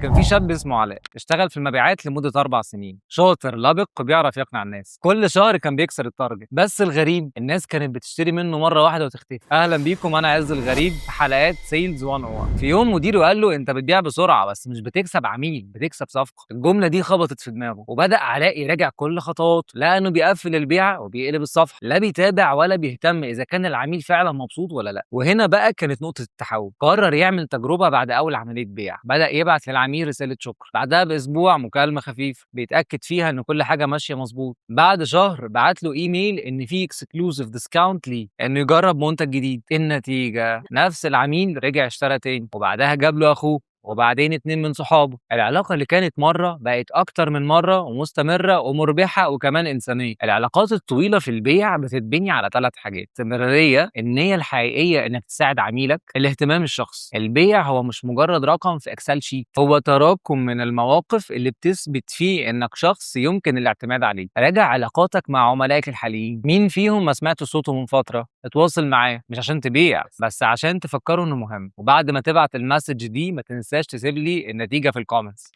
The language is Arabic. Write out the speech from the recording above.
كان في شاب اسمه علاء اشتغل في المبيعات لمدة 4 سنين، شاطر لبق بيعرف يقنع الناس، كل شهر كان بيكسر التارجت، بس الغريب الناس كانت بتشتري منه مرة واحدة وتختفي. أهلا بيكم، أنا عز الغريب في حلقات سيلز 101. في يوم مديره قال له أنت بتبيع بسرعة بس مش بتكسب عميل، بتكسب صفقة. الجملة دي خبطت في دماغه وبدأ علاء يراجع كل خطواته، لقى إنه بيقفل البيعة وبيقلب الصفحة، لا بيتابع ولا بيهتم إذا كان العميل فعلا مبسوط ولا لا. وهنا بقى كانت نقطة التحول، قرر يعمل تجربة بعد أول عملية بيع، بدأ يبعت للعميل رسالة شكر، بعدها بأسبوع مكالمة خفيفة بيتأكد فيها إن كل حاجة ماشية مظبوط، بعد شهر بعت له إيميل إن في اكسكلوزيف ديسكاونت ليه إنه يجرب منتج جديد. النتيجة نفس العميل رجع اشترى تاني، وبعدها جاب له أخوه وبعدين 2 من صحابه. العلاقة اللي كانت مرة بقت أكتر من مرة ومستمرة ومربحة وكمان إنسانية. العلاقات الطويلة في البيع بتتبني على 3 حاجات: استمرارية، النية الحقيقية إنك تساعد عميلك، الاهتمام الشخصي. البيع هو مش مجرد رقم في إكسل شيت، هو تراكم من المواقف اللي بتثبت فيه إنك شخص يمكن الاعتماد عليه. راجع علاقاتك مع عملائك الحاليين، مين فيهم ما سمعت صوته من فترة؟ اتواصل معاه مش عشان تبيع بس عشان تفكره إنه مهم، وبعد ما تبعت المسج دي ما تنساش تسيب لي النتيجة في الكومنتس.